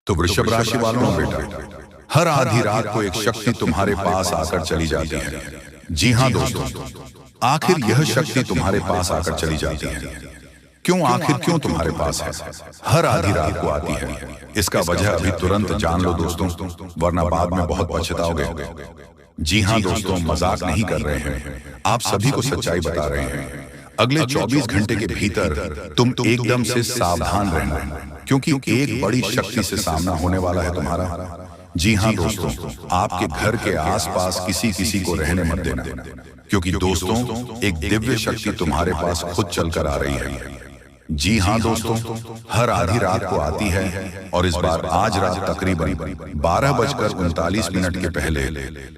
तो वृषभ राशि वालों बेटा, हर आधी रात को एक शक्ति तुम्हारे पास आकर चली जाती है। जी हाँ दोस्तों, आखिर यह शक्ति तुम्हारे पास आकर चली जाती है क्यों? आखिर क्यों तुम्हारे पास है? हर आधी रात को आती है। इसका वजह अभी तुरंत जान लो दोस्तों, वरना बाद में बहुत पछताओगे। जी हाँ दोस्तों, मजाक नहीं कर रहे हैं, आप सभी को सच्चाई बता रहे हैं। अगले 24 घंटे के भीतर तुम एकदम से सावधान रहना, क्योंकि एक बड़ी शक्ति से सामना होने वाला है तुम्हारा। जी हाँ दोस्तों, आपके घर के आसपास किसी को रहने मत देना, क्योंकि दोस्तों एक दिव्य शक्ति तुम्हारे पास खुद चलकर आ रही है। जी हाँ दोस्तों, हर आधी रात को आती है और इस बार आज रात तकरीबन 12:39 के पहले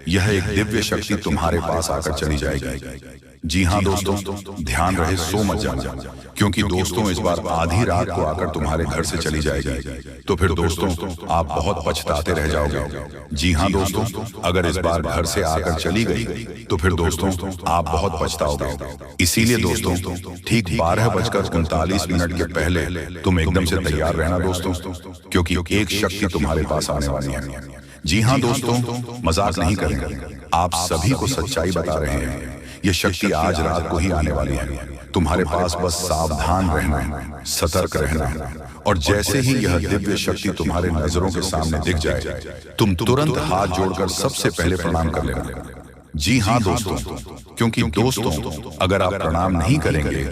यह एक दिव्य शक्ति तुम्हारे पास आकर चली जाएगी। जी हाँ दोस्तों, ध्यान रहे, सो मत जाना, क्योंकि दोस्तों इस बार आधी रात को आकर तुम्हारे घर से चली जाएगी। तो फिर दोस्तों आप बहुत पछताते रह जाओगे। जी हाँ दोस्तों, अगर इस बार घर से आकर चली गई तो फिर दोस्तों आप बहुत पछताओगे। इसीलिए दोस्तों ठीक 12:39 के पहले तुम एकदम से तैयार रहना दोस्तों, क्योंकि एक शक्ति तुम्हारे पास आने वाली है। जी हाँ दोस्तों, मजाक नहीं करेंगे, आप सभी को सच्चाई बता रहे हैं। यह शक्ति आज रात को ही आने वाली है। तुम्हारे पास बस सावधान रहना है, सतर्क रहना है, और जैसे ही यह दिव्य शक्ति तुम्हारे नजरों के सामने दिख जाए, तुम तुरंत हाथ जोड़कर सबसे पहले प्रणाम कर लेना। जी हाँ दोस्तों, क्योंकि दोस्तों अगर आप प्रणाम नहीं करेंगे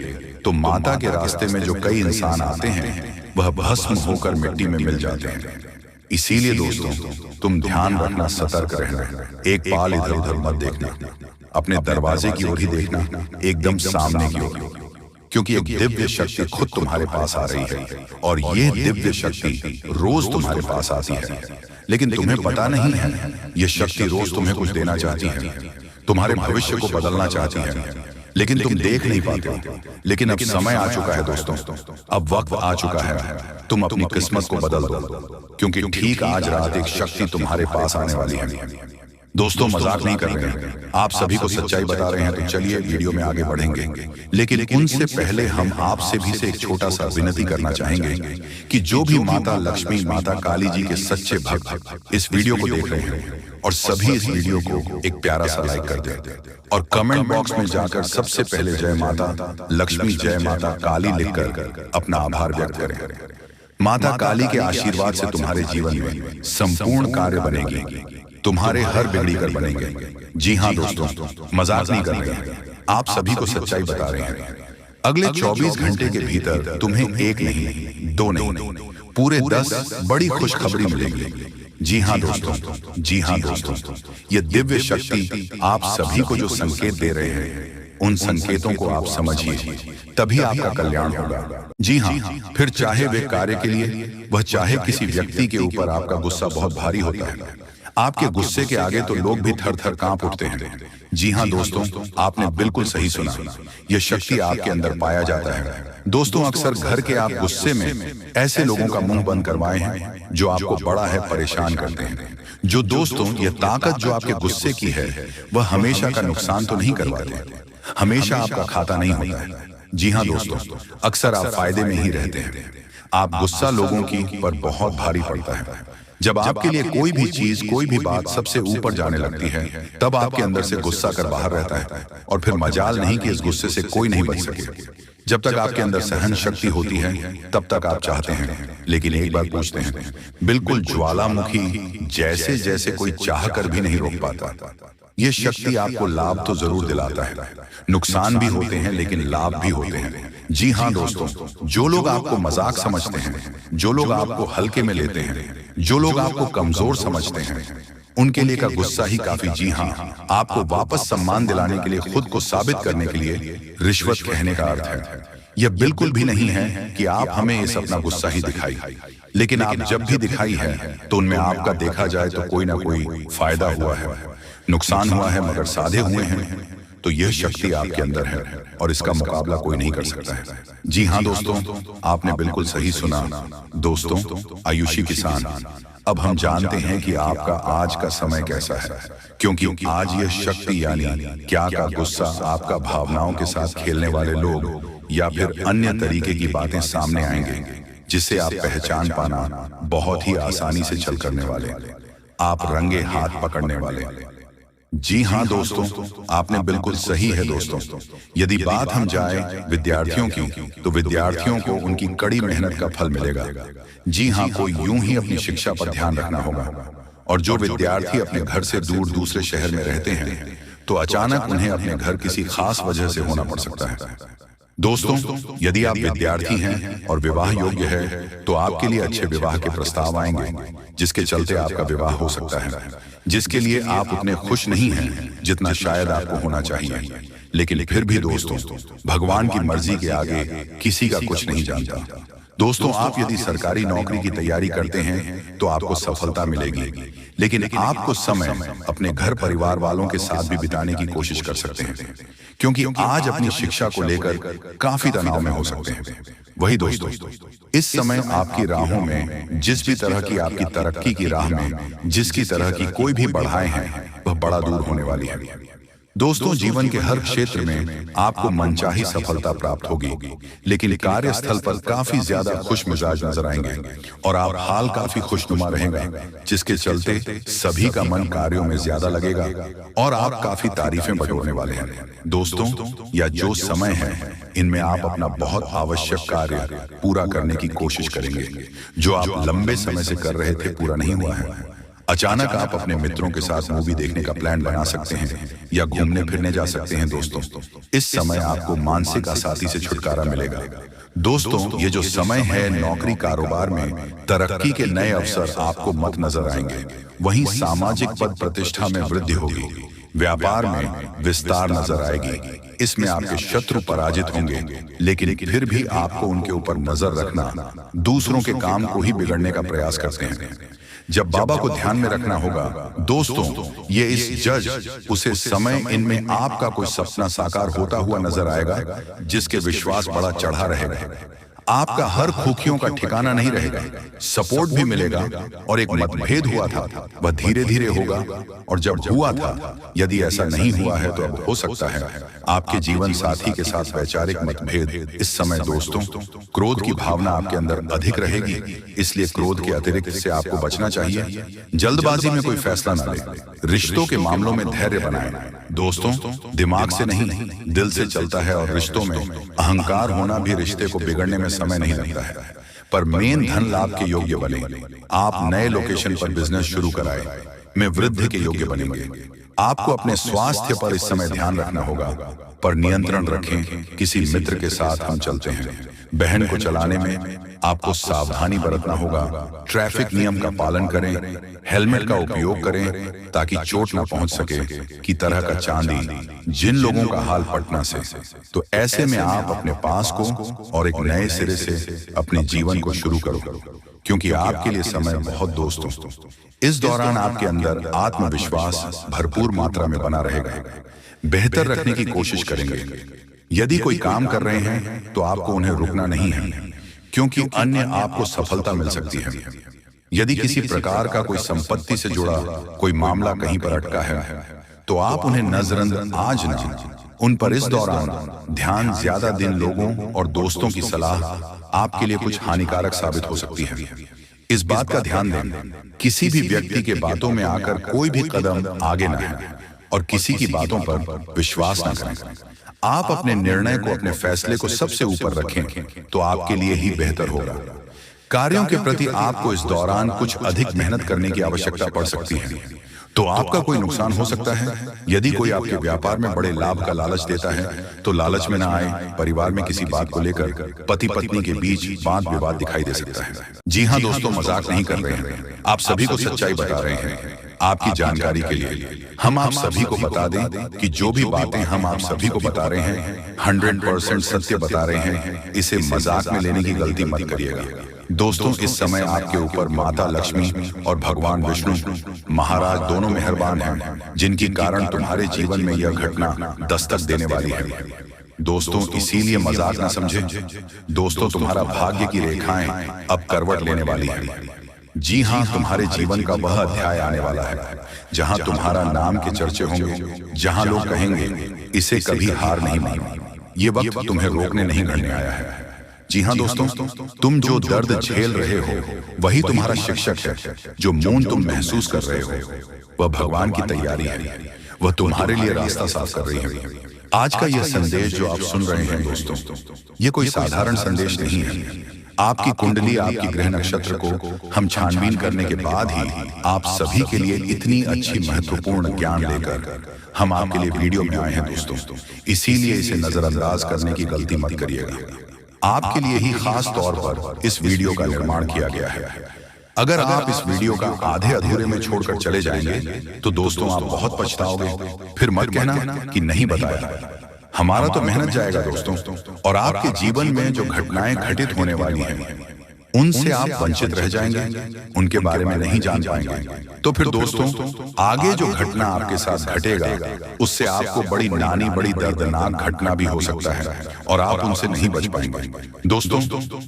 तो माता के रास्ते में जो कई इंसान आते हैं वह भस्म होकर मिट्टी में मिल जाते हैं। इसीलिए दोस्तों तुम ध्यान रखना, सतर्क रहना, एक पाल इधर उधर मत देखना, अपने दरवाजे की ओर ही देखना, एकदम सामने की ओर, क्योंकि एक दिव्य शक्ति खुद तुम्हारे पास आ रही है। और यह दिव्य शक्ति रोज तुम्हारे पास आती है, लेकिन तुम्हें पता नहीं है यह शक्ति रोज तुम्हें कुछ देना चाहती है, तुम्हारे भविष्य को बदलना चाहती है, लेकिन तुम देख नहीं पाते। लेकिन अब समय आ चुका है दोस्तों, अब वक्त आ चुका है, तुम अपनी किस्मत को बदल दो, क्योंकि ठीक आज रात एक शक्ति तुम्हारे पास आने वाली है। दोस्तों मजाक नहीं कर रहे हैं, आप सभी को सच्चाई बता रहे हैं। तो चलिए वीडियो में आगे बढ़ेंगे, लेकिन उनसे पहले हम आपसे भी से एक छोटा सा विनती करना चाहेंगे कि जो भी माता लक्ष्मी, माता काली जी के सच्चे भक्त इस वीडियो को देख रहे हैं, और सभी इस वीडियो को एक प्यारा सा लाइक कर दें, और कमेंट बॉक्स में जाकर सबसे पहले जय माता लक्ष्मी, जय माता काली लिखकर अपना आभार व्यक्त करें। माता काली के आशीर्वाद से तुम्हारे जीवन में संपूर्ण कार्य बनेगी, तुम्हारे हर बिगड़ी कर बनेंगे। जी हाँ दोस्तों, मजाक नहीं कर रहे हैं, आप सभी को सच्चाई बता रहे हैं। अगले 24 घंटे के भीतर तुम्हें एक नहीं, दो नहीं, पूरे 10 बड़ी खुशखबरी मिलेगी। जी हाँ दोस्तों, जी हाँ दोस्तों, ये दिव्य शक्ति आप सभी को जो संकेत दे रहे हैं, उन संकेतों को आप समझिए, तभी आपका कल्याण होगा। जी हाँ, फिर चाहे वे कार्य के लिए, वह चाहे किसी व्यक्ति के ऊपर आपका गुस्सा बहुत भारी होता है, आपके गुस्से के आगे तो लोग भी थर थर कांप उठते हैं। जी हाँ दोस्तों, आपने बिल्कुल सही सुना, यह शक्ति आपके अंदर पाया जाता है। दोस्तों अक्सर घर के आप गुस्से में ऐसे लोगों का मुंह बंद करवाए हैं जो आपको बड़ा है परेशान करते हैं। जो दोस्तों यह ताकत जो आपके गुस्से की है, वह हमेशा का नुकसान तो नहीं करवाते, हमेशा आपका खाता नहीं होता है। जी हाँ दोस्तों, अक्सर आप फायदे में ही रहते हैं। आप गुस्सा लोगों की पर बहुत भारी पड़ता है। जब आपके लिए कोई भी चीज, कोई भी बात सबसे ऊपर जाने लगती है, तब आपके अंदर से गुस्सा कर बाहर रहता है, और फिर मजाल नहीं कि इस गुस्से से कोई नहीं बच सके। जब तक आपके अंदर सहन शक्ति होती है तब तक आप चाहते हैं, लेकिन एक बात पूछते हैं, बिल्कुल ज्वालामुखी जैसे जैसे कोई चाह कर भी नहीं रोक पाता। ये शक्ति आपको लाभ तो जरूर दिलाता है, नुकसान भी होते हैं लेकिन लाभ भी होते हैं। जी हाँ दोस्तों, जो लोग आपको मजाक समझते हैं, जो लोग आपको हल्के में लेते हैं, जो लोग आपको कमजोर समझते हैं, उनके लिए का गुस्सा ही काफी। जी हाँ, आपको वापस सम्मान दिलाने के लिए, खुद को साबित करने के लिए रिश्वत कहने का अर्थ है। यह बिल्कुल भी नहीं है कि आप हमें इस अपना गुस्सा ही दिखाई, लेकिन आप जब भी दिखाई है तो उनमें आपका देखा जाए तो कोई ना कोई फायदा हुआ है, नुकसान हुआ है, मगर साधे हुए हैं। तो यह शक्ति आपके अंदर है और इसका मुकाबला कोई नहीं कर सकता है। जी हाँ दोस्तों, आपने बिल्कुल सही सुना। दोस्तों आयुषी किसान, अब हम जानते हैं कि आपका आज का समय कैसा है, क्योंकि आज यह शक्ति यानी क्या का गुस्सा, आपका भावनाओं के साथ खेलने वाले लोग या फिर अन्य तरीके की बातें सामने आएंगे। जिसे आप पहचान पाना बहुत ही आसानी से छल करने वाले, आप रंगे हाथ पकड़ने वाले। जी हाँ दोस्तों, आपने बिल्कुल सही है दोस्तों। यदि बात हम जाए विद्यार्थियों की, तो विद्यार्थियों को उनकी कड़ी मेहनत का फल मिलेगा। जी हाँ, कोई यूं ही अपनी शिक्षा पर ध्यान रखना होगा। और जो विद्यार्थी अपने घर से दूर दूसरे शहर में रहते हैं, तो अचानक उन्हें अपने घर किसी खास वजह से होना पड़ सकता है। दोस्तों, यदि आप विद्यार्थी हैं और विवाह योग्य है, तो आपके लिए अच्छे विवाह के प्रस्ताव आएंगे, जिसके चलते आपका विवाह हो सकता है, जिसके लिए आप उतने खुश नहीं हैं जितना शायद आपको होना चाहिए। लेकिन फिर भी दोस्तों, भगवान की मर्जी के आगे किसी का कुछ नहीं जानता। दोस्तों, आप यदि सरकारी नौकरी की तैयारी करते हैं तो आपको सफलता मिलेगी, लेकिन आपको समय अपने घर परिवार वालों के साथ भी बिताने की कोशिश कर सकते हैं, क्योंकि आज अपनी शिक्षा को लेकर काफी तनाव में हो सकते हैं। वही दोस्तों, इस समय आपकी राहों में जिस भी तरह की आपकी तरक्की की राह में जिसकी तरह की कोई भी बढ़ाएं हैं, वह बड़ा दूर होने वाली है। दोस्तों, जीवन के हर क्षेत्र में आपको मनचाही सफलता प्राप्त होगी, लेकिन कार्यस्थल पर काफी ज्यादा खुश मिजाज नजर आएंगे और आप हाल काफी खुशनुमा रहेंगे, जिसके चलते सभी का मन कार्यों में ज्यादा लगेगा और आप काफी तारीफें बटोरने वाले हैं। दोस्तों, यह जो समय है, इनमें आप अपना बहुत आवश्यक कार्य पूरा करने की कोशिश करेंगे, जो आप लंबे समय से कर रहे थे पूरा नहीं हुआ है। अचानक आप अपने मित्रों के साथ मूवी देखने का प्लान बना सकते हैं या घूमने फिरने जा सकते हैं। दोस्तों, इस समय आपको मानसिक अशांति से छुटकारा मिलेगा। दोस्तों, ये जो समय है, नौकरी कारोबार में तरक्की के नए अवसर आपको मत नजर आएंगे। वहीं सामाजिक पद प्रतिष्ठा में वृद्धि होगी, व्यापार में विस्तार नजर आएगी। इसमें आपके शत्रु पराजित होंगे, लेकिन फिर भी आपको उनके ऊपर नजर रखना दूसरों के काम को ही बिगड़ने का प्रयास करते हैं। जब बाबा को ध्यान में रखना होगा दोस्तों, ये इस जज उसे समय इनमें आपका कोई सपना साकार होता हुआ नजर आएगा, जिसके विश्वास बड़ा चढ़ा रहेगा। आपका हर खूखियों का ठिकाना नहीं रहेगा, सपोर्ट भी मिलेगा। और एक मतभेद हुआ था, वह धीरे धीरे होगा, और जब हुआ था, यदि ऐसा नहीं हुआ है तो अब हो सकता है आपके जीवन साथी के साथ वैचारिक मतभेद। इस समय दोस्तों, क्रोध की भावना आपके अंदर अधिक रहेगी, इसलिए क्रोध के अतिरिक्त से आपको बचना चाहिए। जल्दबाजी में कोई फैसला न ले, रिश्तों के मामलों में धैर्य बनाएं। दोस्तों, दिमाग से नहीं, दिल से चलता है, और रिश्तों में अहंकार होना भी रिश्ते को बिगड़ने में समय नहीं लगता है। पर मेन धन लाभ के योग्य बने, आप नए लोकेशन पर बिजनेस शुरू कराएं, में वृद्धि के योग्य बनेंगे। आपको अपने स्वास्थ्य पर इस समय ध्यान रखना होगा, पर नियंत्रण रखें। किसी मित्र के साथ हम चलते हैं, बहन को चलाने में आपको सावधानी बरतना होगा। ट्रैफिक नियम का पालन करें, हेलमेट का उपयोग करें ताकि चोट न पहुंच सके, की तरह का चांदी जिन लोगों का हाल पटना से। तो ऐसे में आप अपने पास को और एक नए सिरे से अपने जीवन को शुरू करो, क्योंकि आपके लिए समय बहुत दोस्तों। इस दौरान आपके अंदर आत्मविश्वास भरपूर मात्रा में बना रहेगा। बेहतर रखने की कोशिश करेंगे। यदि कोई काम कर रहे हैं तो आपको उन्हें रुकना नहीं है, क्योंकि अन्य आपको सफलता मिल सकती है। यदि किसी प्रकार का कोई संपत्ति से जुड़ा कोई मामला कहीं पर अटका है, तो आप उन्हें नजरअंदाज न, उन पर इस दौरान ध्यान ज्यादा दिन लोगों और दोस्तों की सलाह आपके लिए कुछ हानिकारक साबित हो सकती है। इस बात का ध्यान दें, किसी भी व्यक्ति के बातों में आकर कोई भी कदम आगे न है और किसी की बातों पर विश्वास न करें। आप अपने निर्णय को, अपने फैसले को सबसे ऊपर रखें तो आपके लिए ही बेहतर होगा। कार्यों के प्रति आपको इस दौरान कुछ अधिक मेहनत करने की आवश्यकता पड़ सकती है, तो आपका कोई नुकसान हो सकता है। यदि कोई आपके व्यापार में बड़े लाभ का लालच देता है, तो लालच में न आए। परिवार में किसी बात को लेकर पति पत्नी के बीच वाद विवाद दिखाई दे सकता है। जी हाँ दोस्तों, मजाक नहीं कर रहे हैं, आप सभी को सच्चाई बता रहे हैं। आपकी जानकारी के लिए हम आप सभी को बता दें कि जो भी बातें हम आप सभी को बता रहे हैं 100% सत्य बता रहे हैं। इसे मजाक में लेने की गलती मत करिएगा। दोस्तों, इस समय आपके ऊपर माता लक्ष्मी और भगवान विष्णु महाराज दोनों मेहरबान हैं, जिनके कारण तुम्हारे जीवन में यह घटना दस्तक देने वाली है। दोस्तों, इसीलिए मजाक न समझें। दोस्तों, तुम्हारा भाग्य की रेखाएं अब करवट लेने वाली हैं। जी हाँ, तुम्हारे जीवन का वह अध्याय आने वाला है जहां तुम्हारा नाम के चर्चे होंगे, जहां लोग कहेंगे इसे कभी हार नहीं मानी। ये वक्त तुम्हें रोकने नहीं घड़ने आया है। जी हाँ दोस्तों, तुम जो दर्द झेल रहे हो वही तुम्हारा शिक्षक है। जो मून तुम महसूस कर रहे हो वह भगवान की तैयारी है, वह तुम्हारे लिए रास्ता साफ कर रही है। आज का यह संदेश जो आप सुन रहे हैं दोस्तों, ये कोई साधारण संदेश नहीं है। आपकी कुंडली, आपकी ग्रह नक्षत्र को हम छानबीन करने के बाद ही आप सभी के लिए इतनी अच्छी महत्वपूर्ण ज्ञान लेकर हम आपके लिए वीडियो में आए हैं दोस्तों। इसीलिए इसे नजरअंदाज करने की गलती मत करिएगा। आपके लिए ही खास तौर पर इस वीडियो का निर्माण किया गया है। अगर आप इस वीडियो का आधे अधूरे में छोड़कर चले जाएंगे तो दोस्तों आप बहुत पछताओगे। फिर मत कहना कि नहीं बताया। हमारा तो मेहनत जाएगा दोस्तों, और आपके जीवन में जो घटनाएं घटित होने वाली हैं उनसे आप वंचित रह जाएंगे, उनके बारे में नहीं जान पाएंगे। तो फिर दोस्तों आगे जो घटना आपके साथ घटेगा उससे आपको बड़ी नानी बड़ी दर्दनाक घटना भी हो सकता है और आप उनसे नहीं बच पाएंगे। दोस्तों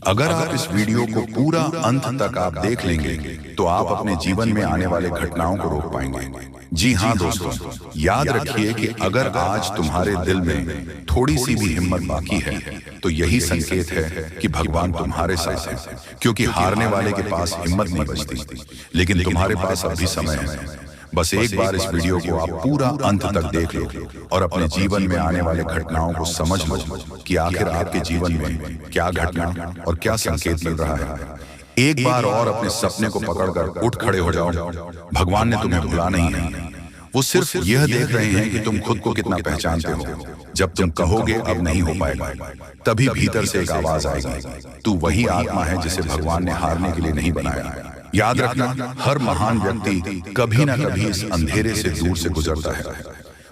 अगर आप इस वीडियो को पूरा अंत तक आप देख लेंगे तो आप अपने जीवन में आने वाले घटनाओं को रोक पाएंगे। जी हाँ दोस्तों, याद रखिए कि अगर आज तुम्हारे दिल में थोड़ी सी भी हिम्मत बाकी है तो यही संकेत है कि भगवान तुम्हारे साथ है, क्योंकि हारने वाले के पास हिम्मत नहीं बचती, लेकिन तुम्हारे पास अब भी समय है। बस एक बार इस वीडियो को आप पूरा अंत तक देख लो और अपने जीवन में आने वाले घटनाओं को समझ लो कि आखिर आपके जीवन में क्या घटना और क्या संकेत मिल रहा है। एक बार और अपने सपने को पकड़कर उठ खड़े हो जाओ। भगवान ने तुम्हें भुला नहीं है, वो सिर्फ यह देख रहे हैं कि तुम खुद को कितना पहचानते हो। जब तुम कहोगे अब नहीं हो पाएगा, तभी भीतर से एक आवाज आएगी, तू वही आत्मा है जिसे भगवान ने हारने के लिए नहीं बनाया। याद रखना, हर महान व्यक्ति कभी ना कभी इस अंधेरे से दूर से गुजरता है।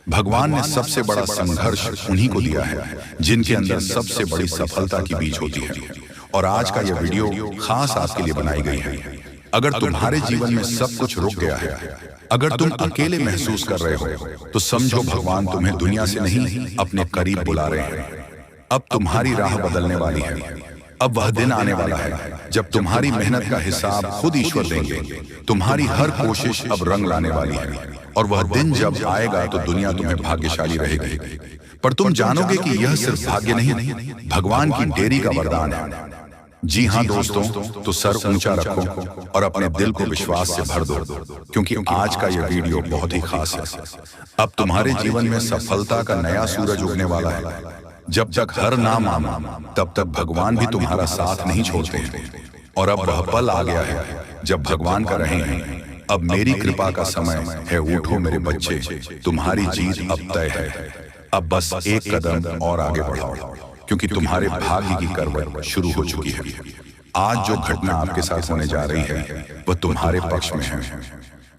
भगवान ने सबसे बड़ा संघर्ष उन्हीं को दिया है जिनके अंदर सबसे बड़ी सफलता की बीज होती है। और आज का यह वीडियो खास आपके लिए बनाई गई है। अगर तुम्हारे जीवन में सब कुछ रुक गया है, अगर तुम अकेले महसूस कर रहे हो तो समझो भगवान तुम्हें दुनिया से नहीं अपने करीब बुला रहे हैं। अब तुम्हारी राह बदलने वाली है। अब वह दिन आने वाला है जब तुम्हारी मेहनत का हिसाब खुद ईश्वर देंगे। तुम्हारी हर कोशिश अब रंग लाने वाली है, और वह दिन जब आएगा तो दुनिया तुम्हें भाग्यशाली रहेगी। पर तुम जानोगे कि यह सिर्फ भाग्य नहीं, भगवान की देरी का वरदान है। जी हाँ दोस्तों, तो सर ऊंचा रखो और अपने दिल को विश्वास से भर दो, क्योंकि आज का यह वीडियो बहुत ही खास है। अब तुम्हारे जीवन में सफलता का नया सूरज उगने वाला है। जब तक हर ना माना तब तक भगवान भी तुम्हारा साथ नहीं छोड़ते हैं। और अब वह पल आ गया है जब भगवान का रहे हैं, अब मेरी कृपा का समय है। उठो मेरे बच्चे, तुम्हारी जीत अब तय है। अब बस एक कदम और आगे बढ़ाओ, क्योंकि तुम्हारे भाग्य की करवट शुरू हो चुकी है। आज जो घटना आपके साथ होने जा रही है वह तुम्हारे पक्ष में है।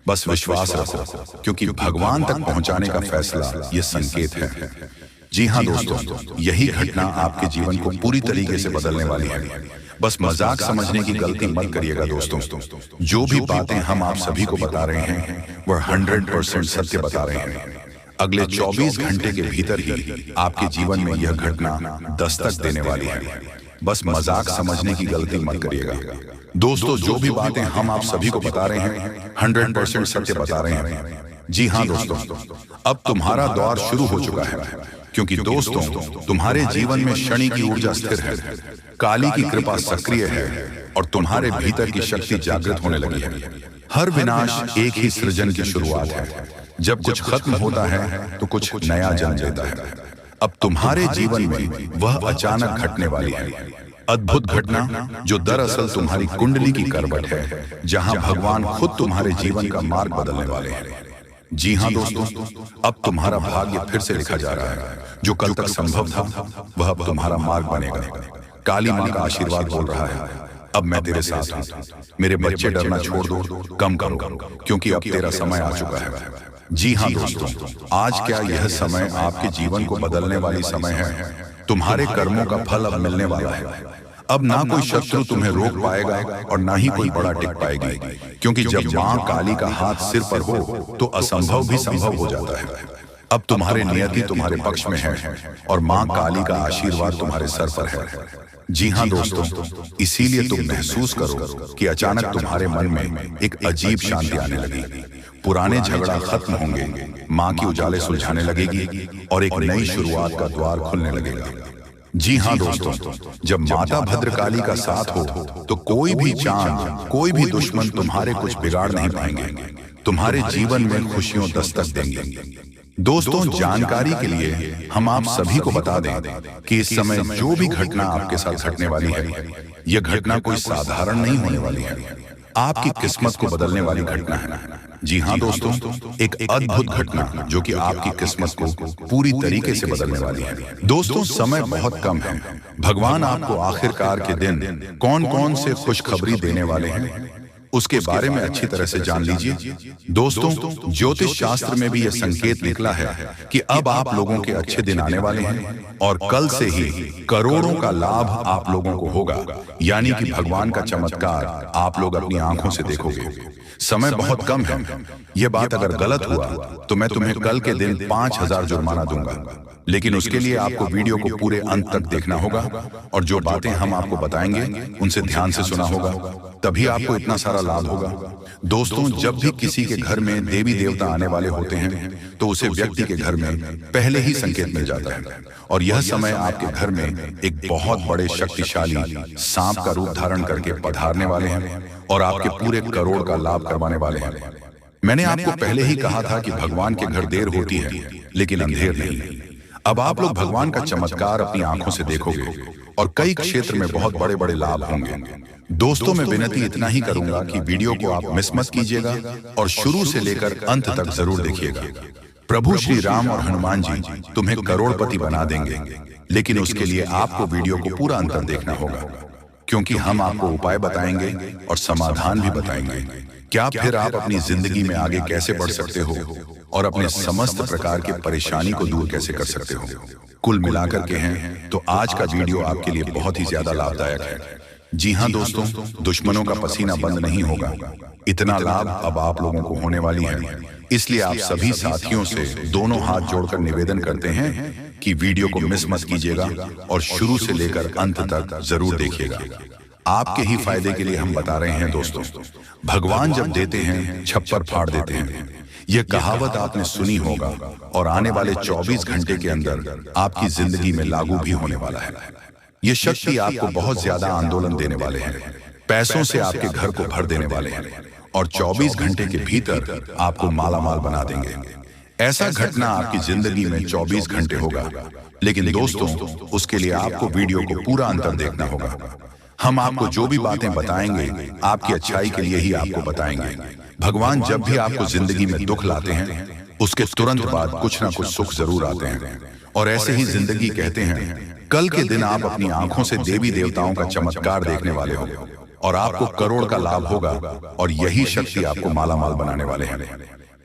बस विश्वास रखो, क्योंकि भगवान तक पहुंचाने का फैसला ये संकेत है। जी हाँ दोस्तों, यही घटना आपके जीवन को पूरी तरीके से बदलने वाली है। बस मजाक समझने की गलती मत करिएगा दोस्तों। जो भी बातें हम आप सभी को बता रहे हैं वह 100% सत्य बता रहे हैं। अगले 24 घंटे के भीतर ही आपके जीवन में यह घटना दस्तक देने वाली है। बस मजाक समझने की गलती मत करिएगा दोस्तों। जो भी बातें हम आप सभी को बता रहे हैं 100% सत्य बता रहे हैं। जी हाँ दोस्तों, अब तुम्हारा दौर शुरू हो चुका है, क्योंकि दोस्तों तुम्हारे जीवन में शनि की ऊर्जा स्थिर है, काली की कृपा सक्रिय है और तुम्हारे भीतर की शक्ति जागृत होने लगी है। हर विनाश एक ही सृजन की शुरुआत है। जब कुछ खत्म होता है तो कुछ नया जन्म लेता है। अब तुम्हारे जीवन में वह अचानक घटने वाली है अद्भुत घटना, जो दरअसल तुम्हारी कुंडली की करवट है, जहां भगवान खुद तुम्हारे जीवन का मार्ग बदलने वाले हैं। जी हाँ दोस्तों, अब तुम्हारा भाग्य फिर से लिखा जा रहा है। जो कल तक संभव था वह अब तुम्हारा मार्ग बनेगा। काली माँ का आशीर्वाद बोल रहा है, अब मैं तेरे साथ हूँ। मेरे बच्चे डरना छोड़ दो, कम करो, क्योंकि अब तेरा समय आ चुका है। जी हाँ दोस्तों, आज क्या यह समय आपके जीवन को बदलने वाली समय है। तुम्हारे कर्मों का फल अब मिलने वाला है। अब ना कोई शत्रु तुम्हें रोक पाएगा और ना ही कोई बड़ा टिक पाएगी, क्योंकि जब माँ काली का हाथ सिर पर हो तो असंभव भी संभव हो जाता है। अब तुम्हारे नियति तुम्हारे पक्ष में है और माँ काली का आशीर्वाद तुम्हारे सर पर है। जी हाँ दोस्तों, इसीलिए तुम महसूस करो कि अचानक तुम्हारे मन में एक अजीब शांति आने लगी। पुराने झगड़ा खत्म होंगे, माँ की उजाले सुलझाने लगेगी और एक नई शुरुआत का द्वार खुलने लगेगा। जी हाँ दोस्तों, जब माता भद्रकाली का साथ हो तो कोई भी चांद, कोई भी दुश्मन तुम्हारे कुछ बिगाड़ नहीं पाएंगे। तुम्हारे जीवन में खुशियों दस्तक देंगे। दोस्तों, जानकारी के लिए हम आप सभी को बता दें कि इस समय जो भी घटना आपके साथ घटने वाली है, यह घटना कोई साधारण नहीं होने वाली है। आपकी किस्मत को बदलने वाली घटना है। जी हाँ दोस्तों, एक अद्भुत घटना जो कि आपकी किस्मत को पूरी तरीके से बदलने वाली है। दोस्तों, समय बहुत कम है। भगवान आपको आखिरकार के दिन कौन कौन से खुशखबरी देने वाले हैं, उसके बारे में अच्छी तरह से जान लीजिए। दोस्तों, ज्योतिष शास्त्र में भी यह संकेत निकला है कि अब आप लोगों के अच्छे दिन आने वाले हैं और कल से ही करोड़ों का लाभ आप लोगों को होगा। यानी कि भगवान का चमत्कार आप लोग अपनी आंखों से देखोगे। समय बहुत कम है। यह बात अगर गलत हुआ तो मैं तुम्हें कल के दिन 5,000 जुर्माना दूंगा। लेकिन उसके लिए आपको वीडियो को पूरे अंत तक देखना होगा और जो बातें हम आपको बताएंगे उनसे ध्यान से सुना होगा, तभी आपको इतना सारा लाभ होगा। दोस्तों, जब भी किसी के घर में देवी देवता आने वाले होते हैं तो उसे व्यक्ति के घर में पहले ही संकेत मिल जाता है और यह समय आपके घर में एक बहुत बड़े शक्तिशाली सांप का रूप धारण करके पधारने वाले हैं और आपके पूरे करोड़ का लाभ करवाने वाले हैं। मैंने आपको पहले ही कहा था कि भगवान के घर देर होती है लेकिन अंधेर नहीं। अब आप लोग भगवान का चमत्कार अपनी आंखों से देखोगे और कई क्षेत्र में बहुत बड़े बड़े लाभ होंगे। दोस्तों, मैं विनती इतना ही करूंगा कि वीडियो को आप मिस मत कीजिएगा और शुरू से लेकर अंत तक जरूर देखिएगा। प्रभु श्री राम और हनुमान जी तुम्हें करोड़पति बना देंगे, लेकिन उसके लिए आपको वीडियो को पूरा अंत तक देखना होगा, क्योंकि हम आपको उपाय बताएंगे और समाधान भी बताएंगे। क्या फिर आप अपनी जिंदगी में आगे कैसे बढ़ सकते हो और अपने समस्त प्रकार की परेशानी को दूर कैसे कर सकते हो। कुल मिलाकर के हैं तो आज का वीडियो आपके लिए बहुत ही ज्यादा लाभदायक है। जी हाँ दोस्तों, दुश्मनों का पसीना बंद नहीं होगा। इतना लाभ अब आप लोगों को होने वाली है। इसलिए आप सभी साथियों से दोनों हाथ जोड़कर निवेदन करते हैं कि वीडियो को मिस मत कीजिएगा और शुरू से लेकर अंत तक जरूर देखिएगा। आपके ही फायदे के लिए हम बता रहे हैं दोस्तों, भगवान जब देते हैं छप्पर फाड़ देते हैं। यह कहावत आपने सुनी होगा और आने वाले 24 घंटे के अंदर आपकी जिंदगी में लागू भी होने वाला है। यह शक्ति आपको बहुत ज्यादा आंदोलन देने वाले हैं, पैसों से आपके घर को भर देने वाले हैं और 24 घंटे के भीतर आपको मालामाल बना देंगे। ऐसा घटना आपकी जिंदगी में 24 घंटे होगा, लेकिन दोस्तों उसके लिए आपको वीडियो को पूरा अंतर देखना होगा। हम आपको जो भी बातें बताएंगे आपकी अच्छाई के लिए ही आपको बताएंगे। भगवान जब भी आपको जिंदगी में दुख लाते हैं उसके तुरंत बाद कुछ ना कुछ सुख जरूर आते हैं और ऐसे ही जिंदगी कहते हैं। कल के दिन आप अपनी आंखों से देवी देवताओं का चमत्कार देखने वाले हो और आपको करोड़ का लाभ होगा और यही शक्ति आपको मालामाल बनाने वाले हैं।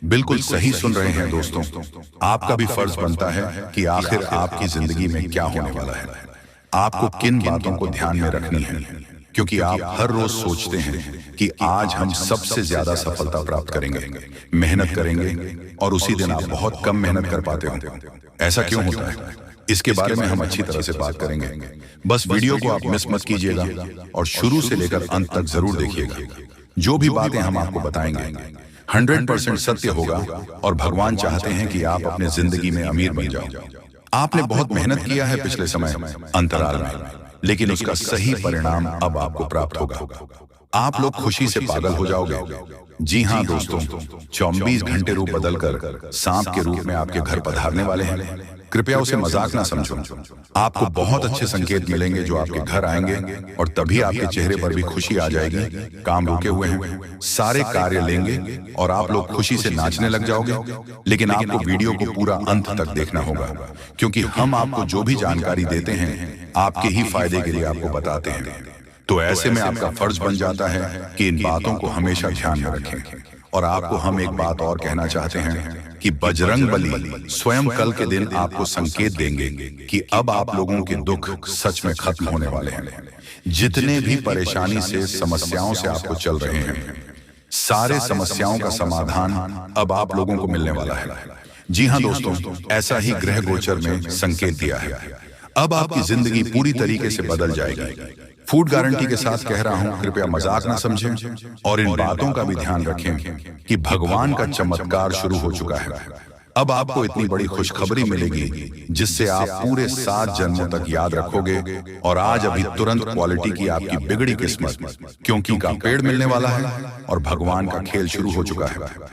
बिल्कुल सही सुन रहे हैं दोस्तों, आपका भी फर्ज बनता है कि आखिर आपकी जिंदगी में क्या होने वाला है, आपको किन बातों को ध्यान में रखनी है, क्योंकि आप हर रोज सोचते हैं कि आज हम सबसे ज्यादा सफलता प्राप्त करेंगे, मेहनत करेंगे और उसी दिन आप बहुत कम मेहनत कर पाते हो। ऐसा क्यों होता है, इसके बारे में हम अच्छी तरह से बात करेंगे। बस वीडियो को आप मिस मत कीजिएगा और शुरू से लेकर अंत तक जरूर देखिएगा। जो भी बातें हम आपको बताएंगे 100% सत्य होगा और भगवान चाहते हैं कि आप अपने जिंदगी में अमीर बन जाओ। आपने बहुत मेहनत किया है पिछले समय अंतराल में, लेकिन उसका सही परिणाम अब आपको प्राप्त होगा। आप लोग खुशी से पागल हो जाओगे। जी हाँ दोस्तों, 24 घंटे रूप बदलकर सांप के रूप में आपके घर पधारने वाले हैं। कृपया उसे मजाक ना समझो। आपको बहुत अच्छे संकेत मिलेंगे जो आपके घर आएंगे और तभी आपके चेहरे पर भी खुशी आ जाएगी। काम रुके हुए हैं, सारे कार्य लेंगे और आप लोग खुशी से नाचने लग जाओगे। लेकिन आपको वीडियो को पूरा अंत तक देखना होगा, क्योंकि हम आपको जो भी जानकारी देते हैं आपके ही फायदे के लिए आपको बताते हैं। तो ऐसे में आपका फर्ज बन जाता है कि इन बातों को हमेशा ध्यान में रखें। और आपको हम एक बात और कहना चाहते हैं कि बजरंग बली स्वयं कल के दिन आपको संकेत देंगे कि अब आप लोगों के दुख सच में खत्म होने वाले हैं। जितने भी परेशानी से समस्याओं से आपको चल रहे हैं, सारे समस्याओं का समाधान अब आप लोगों को मिलने वाला है। जी हाँ दोस्तों, ऐसा ही ग्रह गोचर में संकेत दिया है। अब आपकी जिंदगी पूरी तरीके से बदल जाएगी। फूड गारंटी के साथ कह रहा हूं, कृपया मजाक ना समझें और इन बातों का भी ध्यान रखें कि भगवान का चमत्कार शुरू हो चुका है। अब आपको इतनी बड़ी खुशखबरी मिलेगी जिससे आप पूरे 7 जन्मों तक याद रखोगे। और आज अभी तुरंत क्वालिटी की आपकी बिगड़ी किस्मत, क्योंकि का पेड़ मिलने वाला है और भगवान का खेल शुरू हो चुका है।